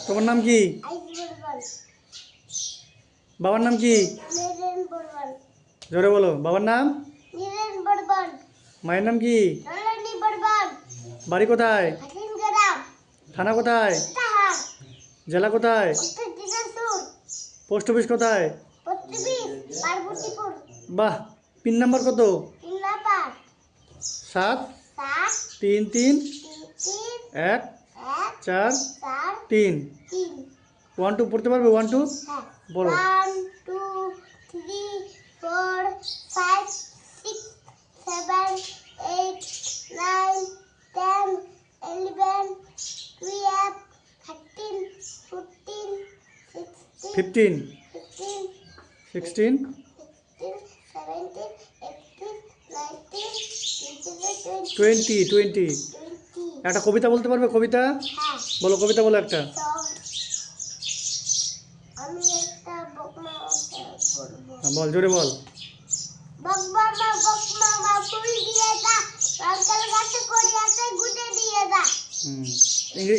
তোমার নাম কি? বাবার নাম কি? জোরে বলো। বাবার নাম? মায়ের নাম কি? বাড়ি কোথায়? থানা কোথায়? জেলা কোথায়? পোস্ট অফিস কোথায়? বাহ। পিন নাম্বার কত? 7 3 3 1 4 3। 1 2 পড়তে পারবে? 1 2 বলো। 1 2 3 4 5 6 7 8 9 10 11 12 13 14 15 16 16 17 18 19 20 20। একটা কবিতা বলতে পারবে? কবিতা বলো। কবিতা বলো একটা। আমি একটা বকমা বলবো। বল, জোরে বল। বকমামা ফুল দিয়ে দা, সরকার গাছে করি আছে গুটে দিয়ে দা।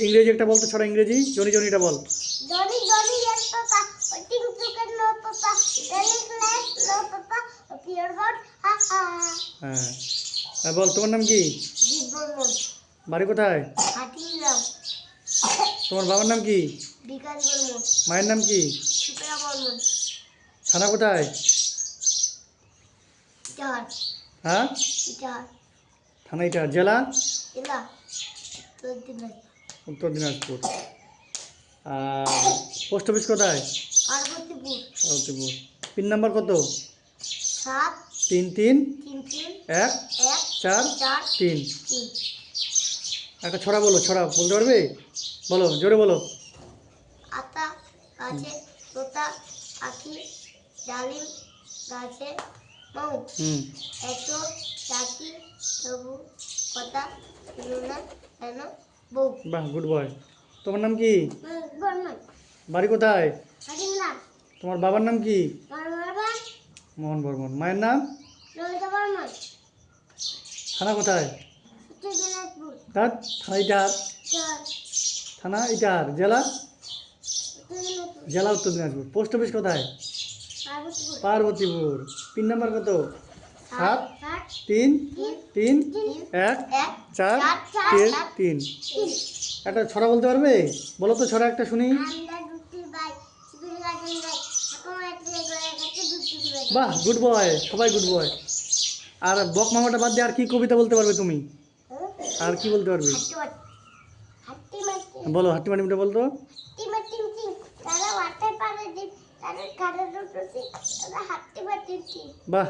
ইংরেজি একটা বলতো, ছড়া ইংরেজি। জনি জনিটা বল। Johnny Johnny yes papa, waiting to get no papa, telling class no papa, pure god ha ha. হ্যাঁ বল। তোমার নাম কি? জীবন বাড়ি কোথায়? হাটিলাম। তোমার বাবার নাম কি? বিকাশ বর্মন। মায়ের নাম কি? সুপ্রিয়া বর্মন। থানা কোথায়? ইটাহার। হ্যাঁ, ইটাহার। থানা ইটাহার। জেলা? জেলা উত্তর দিনাজপুর। উত্তর দিনাজপুর। আর পোস্ট অফিস কোথায়? পার্বতীপুর। পার্বতীপুর। পিন নাম্বার কত? 7 3 3 3 3 1 1 4 4 3। 3। একটা ছড়া বলো। ছড়া বলতে পারবে? বলো, জোরে বলো। আতা গাছে তোতা আখি, ডালিম গাছে মৌ, এত চাকি তবু কথা ছিল না কেন বউ। বাহ, গুড বয়। তোমার নাম কি? বর্মন। বাড়ি কোথায়? হাটিলাম। তোমার বাবার নাম কি? বর্মন। মোহন বর্মন। মায়ের নাম? ললিতা বর্মন। থানা কোথায়? উত্তর দিনাজপুর। তার থানা ইটাহার। চার থানা ইটাহার। জেলা? উত্তর দিনাজপুর। জেলা উত্তর দিনাজপুর। পোস্ট অফিস কোথায়? পার্বতীপুর। পার্বতীপুর। পিন নাম্বার কত? 7 7 3 3 1 1 4 4 3। একটা ছড়া বলতে পারবে? বলো তো ছড়া একটা শুনি। বাহ, গুড বয়। সবাই গুড বয়। আর বক মামাটা বাদ দিয়ে আর কি কবিতা বলতে পারবে তুমি? আর কি বলতে পারবে? বলো। হাট্টি মাটিমটা বলতো। বাহ।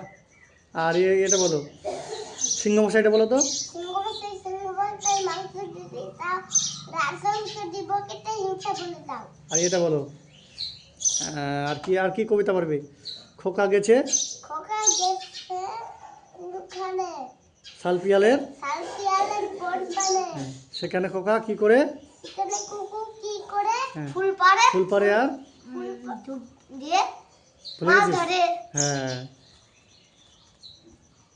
আর এটা বলো। সিংহ মশাইটা বলো তো। আর এটা বলো। আর কি কবিতা পারবে? খোকা গেছে শালপিয়ালের সেখানে খোকা কি করে? ফুল পারে আর হ্যাঁ।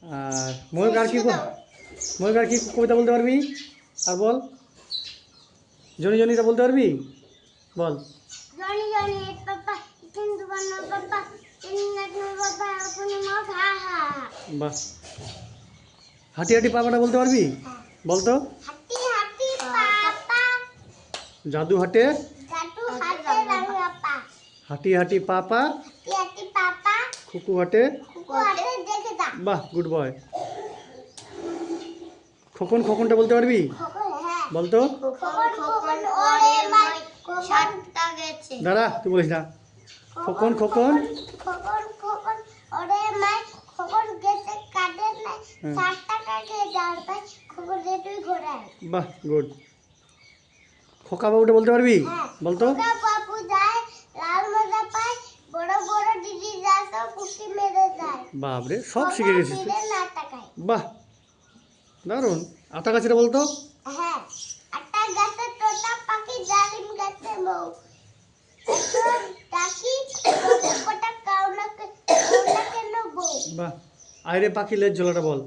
আর ময়ূর আর কি কবিতা বলতে পারবি? আর বল। জনি জনিটা বলতে পারবি? বল। বাহ। হাঁটি হাঁটি পাপাটা বলতে পারবি? বলতো। জাদু হাটে হাঁটি হাঁটি পাপা খুকু হাটে। বাহ, গুড বয়। খোকন খোকনটা বলতে পারবি? বলতো। দাঁড়া, তুই বলিস না। খোকন খোকন বাহ, গুড। খোকা বাবুটা বলতে পারবি? বলতো। বাপরে, সব শিখে গেছিস। বাহ, দারুণ। আতা গাছেটা বলতো। বাহ। আইরে পাখি লেজ ঝোলাটা বল।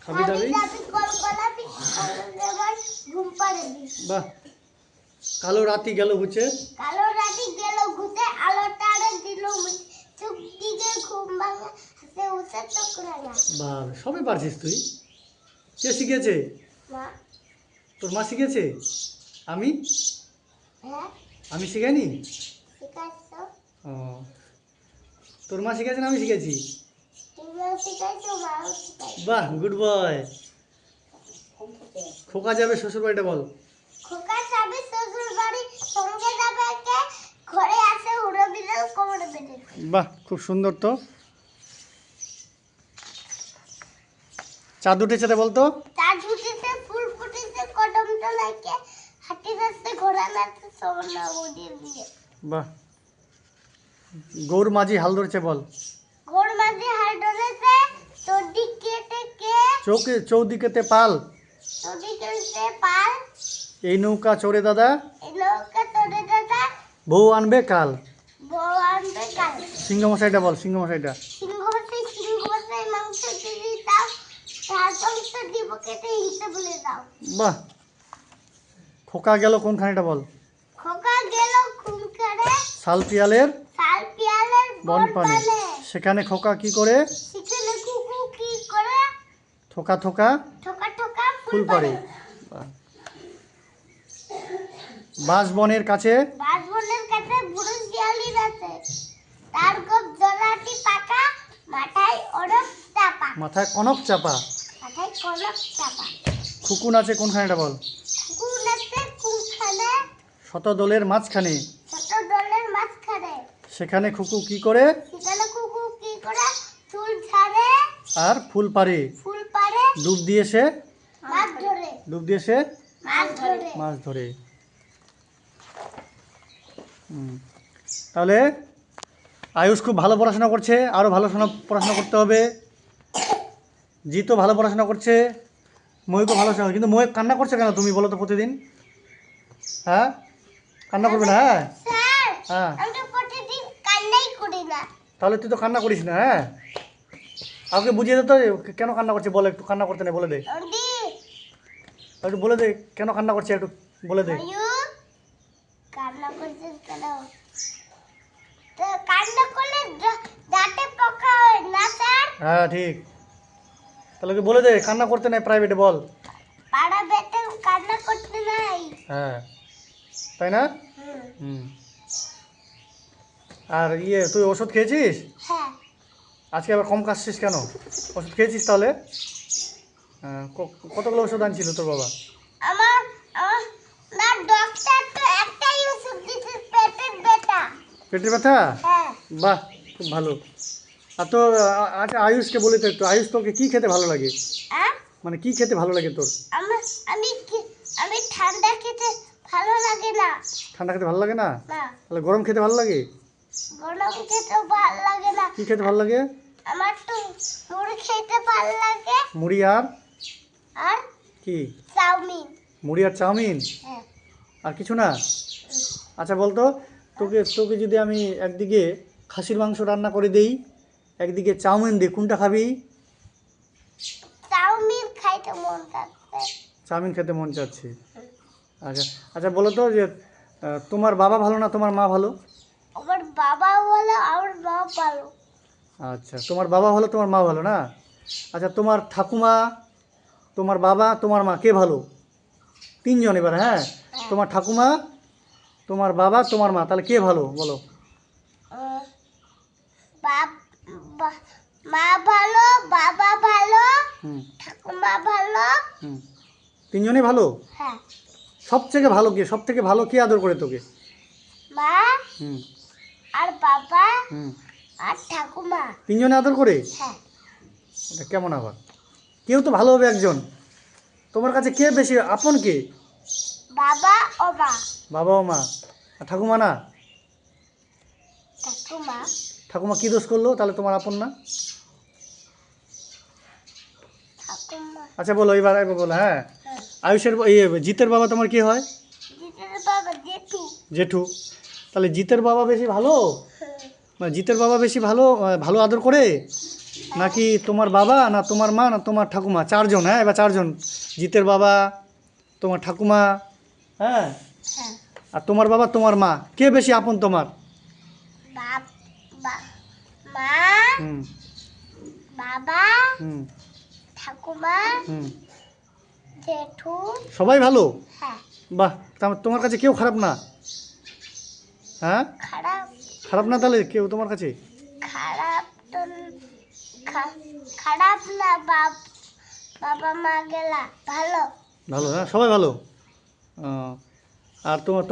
হাবি দাবি কলকলাবি কলকলাবি ঘুম পাড়াবি। বাহ। কালো রাতি গেল ঘুচে, কালো রাতি গেল ঘুচে আলোটারে দিল মুছে, চোখ দিকে ঘুম ভাঙা হাসে উঠে চোখ রাঙা। বাহ, সবে পারছিস তুই। কে শিখেছে? মা। তোর মা শিখেছে? আমি হ্যাঁ আমি শিখাইনি? শিখাইছো। ও, তোর মা শিখেছে না আমি শিখেছি? তুমিও শিখাইছো, মাও শিখাইছো। বাহ, গুড বয়। খোকা যাবে শ্বশুর বাড়িটা বল। খোকা যাবে শ্বশুর বাড়ি, সঙ্গে যাবে কে? ঘরে আছে উড়ে বিড়াল কোমরে বেঁধে। বাহ, খুব সুন্দর তো। চাঁদ উঠেছে বলতো। চাঁদ উঠেছে, ফুল ফুটেছে, কদম তলাকে হাঁটি যাচ্ছে, ঘোড়া নাচছে, সোনা উড়িয়ে দিয়ে। বাহ। গৌর মাঝি হাল ধরেছে বল। ঘোর মাঝে হাল ধরেছে, তোদি কেটে কে? চৌদিকেতে পাল, তোদি কেটে পাল। এই নৌকা চড়ে দাদা, এই নৌকা তোরে দাদা, বউ আনবে কাল। বউ আনবে কাল। সিংহমশাইটা বল, সিংহমশাইটা। সিংহ বসে মাংস দিদি দাও, তার মাংস দিব কেটে হিসেবে বলে দাও। বাহ। খোকা গেল কোনখানেটা বল। খোকা গেল ঘুম করে, শাল পিয়ালের শাল পিয়ালের বন পানে, সেখানে খোকা কি করে? সেখানে কুকু কি করে? থোকা থোকা ঠোকা ঠোকা ফুল পারে। বাহ। বাঁশবনের কাছে, বাঁশবনের কাছে বুড়ো শিয়ালির আছে, তার গোপ জলাটি পাকা, মাথায় ওরস চাপা। মাথায় কনক চাপা। মাথায় কলক চাপা। খুকুন আছে কোনখানেটা বল। কুকুর নাচে কোনখানে? শতদলের মাঝখানে, ছোট দলের মাঝখানে, সেখানে খুকু কি করে? সেখানে কুকু কি করে? চুল ছাড়ে আর ফুল পারে। ফুল পারে, ডুব দিয়ে সে, মাছ ধরে ডুব দিয়ে সে মাছ ধরে। মাছ ধরে। তাহলে আয়ুষ খুব ভালো পড়াশোনা করছে, আরও ভালো পড়াশোনা করতে হবে। জিতও ভালো পড়াশোনা করছে, ময়ূকও ভালো পড়াশোনা, কিন্তু ময়ূক কান্না করছে কেন তুমি বলো তো প্রতিদিন? হ্যাঁ, কান্না করবে না? হ্যাঁ স্যার, হ্যাঁ। আমি তো প্রতিদিন কান্নাই করি না। তাহলে তুই তো কান্না করিস না। হ্যাঁ, কাউকে বুঝিয়ে দে তো কেন কান্না করছে, বলে একটু কান্না করতে নেই বলে দে, নন্দী, একটু বলে দে কেন কান্না করছে, একটু বলে দে। ময়ূর, কান্না করছিস কেন? তো কান্না করলে দাঁতে পোকা হয় না স্যার? হ্যাঁ ঠিক, তাহলে ওকে বলে দে কান্না করতে নেই প্রাইভেটে বল। পাড়া বেটে কান্না করতে নাই। হ্যাঁ, তাই না? হুম। হুম। আর তুই ওষুধ খেয়েছিস? হ্যাঁ। আজকে আবার কম কাশছিস কেন? ওষুধ খেয়েছিস তাহলে? হ্যাঁ, কতগুলো ওষুধ আনছিল তোর বাবা? আমার আমার না, ডক্টর তো একটাই ওষুধ দিতে, পেটের ব্যথা। পেটের ব্যথা? হ্যাঁ। বাহ, খুব ভালো। আর তো আচ্ছা, আয়ুষকে বলি তো একটু, আয়ুষ তোকে কী খেতে ভালো লাগে? মানে কী খেতে ভালো লাগে তোর? আমি ঠান্ডা খেতে ভালো লাগে না। ঠান্ডা খেতে ভালো লাগে না? না, তাহলে গরম খেতে ভালো লাগে? গরম খেতে ভালো লাগে না। কী খেতে ভালো লাগে? আমার তো মুড়ি খেতে ভালো লাগে, মুড়ি আর আর কি? চাউমিন। মুড়ি আর চাউমিন, হ্যাঁ। আর কিছু না? আচ্ছা বলতো, তোকে যদি আমি একদিকে খাসির মাংস রান্না করে দেই, একদিকে চাউমিন দিই, কোনটা খাবি? চাউমিন খাইতে মন চাচ্ছে। চাউমিন খেতে মন চাচ্ছে। আচ্ছা আচ্ছা, বলো তো যে তোমার বাবা ভালো না তোমার মা ভালো? আমার বাবা বলো, আমার মা ভালো। আচ্ছা, তোমার বাবা ভালো তোমার মা ভালো না? আচ্ছা, তোমার ঠাকুমা, তোমার বাবা, তোমার মা কে ভালো? তিনজন এবার। হ্যাঁ, তোমার ঠাকুমা, তোমার বাবা, তোমার মা, তাহলে কে ভালো বলো? মা ভালো, বাবা ভালো, হুম ঠাকুমা ভালো। হুম, তিনজনই ভালো? হ্যাঁ। সবথেকে ভালো কে? সবথেকে ভালো কে আদর করে তোকে? মা হুম আর বাবা হুম, আর ঠাকুমা। তিনজনে আদর করে? হ্যাঁ। এটা কেমন আবার? কেউ তো ভালো হবে একজন। তোমার কাছে কে বেশি আপন? কে? বাবা ও মা। বাবা ও মা। আর ঠাকুমা না? ঠাকুমা। ঠাকুমা কী দোষ করলো তাহলে তোমার আপন না? ঠাকুমা। আচ্ছা বলো, এবার বলো। হ্যাঁ, আয়ুষের জিতের বাবা তোমার কি হয়? জিতের বাবা জেঠু। জেঠু। তাহলে জিতের বাবা বেশি ভালো, মানে জিতের বাবা বেশি ভালো, ভালো আদর করে, নাকি তোমার বাবা, না তোমার মা, না তোমার ঠাকুমা? চারজন, হ্যাঁ, এবার চারজন। জিতের বাবা, তোমার ঠাকুমা, হ্যাঁ, হ্যাঁ আর তোমার বাবা, তোমার মা। কে বেশি আপন তোমার? বাপ বা- মা হুম বাবা হুম ঠাকুমা হুম জেঠু। সবাই ভালো? হ্যাঁ বাহ, তোমার কাছে কেউ খারাপ না? হ্যাঁ, খারাপ খারাপ না তাহলে কেউ তোমার কাছে? খারাপ তো খারাপ না বাবা মা গেলা ভালো। ভালো, হ্যাঁ, সবাই ভালো। ও, আর তোমার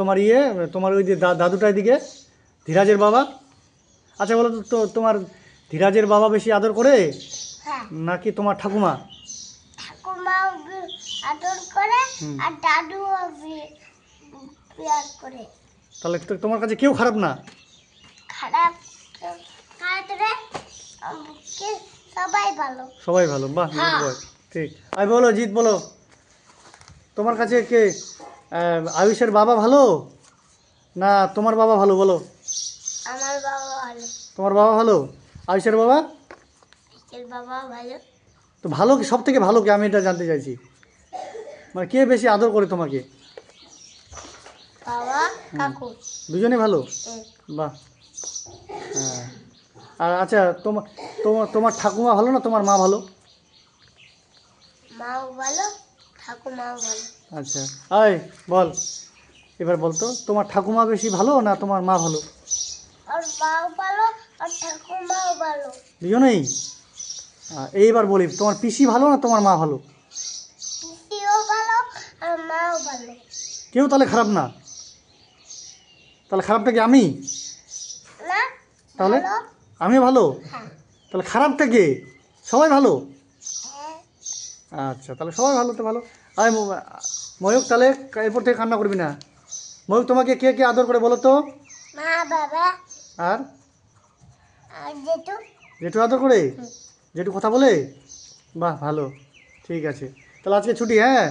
তোমার ওই যে দাদুটা এদিকে, ধীরাজের বাবা। আচ্ছা বলো তো, তোমার ধীরাজের বাবা বেশি আদর করে হ্যাঁ নাকি তোমার ঠাকুমা? ঠাকুমাও আদর করে হুম। আর দাদুও পেয়ার করে। তাহলে তোমার কাছে কেউ খারাপ না? খারাপ খারাপ রে সবাই ভালো। সবাই ভালো, বাহ, হ্যাঁ। Good boy. ঠিক। আর বলো জিৎ, বলো তোমার কাছে কে, আয়ুষের বাবা ভালো না তোমার বাবা ভালো? বলো। আমার বাবা ভালো। তোমার বাবা ভালো? আয়ুষের বাবা? এর বাবা ভালো। তো ভালো কি, সব থেকে ভালো কি, আমি এটা জানতে চাইছি। মানে কে বেশি আদর করে তোমাকে? বাবা কাকু। দুজনেই ভালো? হুম। বাহ, হ্যাঁ। আর আচ্ছা, তোমার তোমার তোমার ঠাকুমা ভালো না তোমার মা ভালো? মাও ভালো ঠাকুমাও ভালো। আচ্ছা, আয় বল, এবার বল তো, তোমার ঠাকুমা বেশি ভালো না তোমার মা ভালো? আর মাও ভালো আর ঠাকুমাও ভালো। দুজনেই? এইবার বলি, তোমার পিসি ভালো না তোমার মা ভালো? পিসিও ভালো আর মাও ভালো। কেউ তাহলে খারাপ না? তাহলে খারাপটা কি আমি? না তাহলে ভালো। আমি ভালো? হ্যাঁ তাহলে খারাপটা কে? সবাই ভালো? হ্যাঁ আচ্ছা, তাহলে সবাই ভালো তো ভালো। আয় ময়ূক, তাহলে এরপর থেকে কান্না করবি না। ময়ূক, তোমাকে কে কে আদর করে বলো তো? মা বাবা আর আর জেঠু। জেঠু আদর করে? হুম। জেঠু কথা বলে? বাহ, ভালো, ঠিক আছে। তাহলে আজকে ছুটি, হ্যাঁ।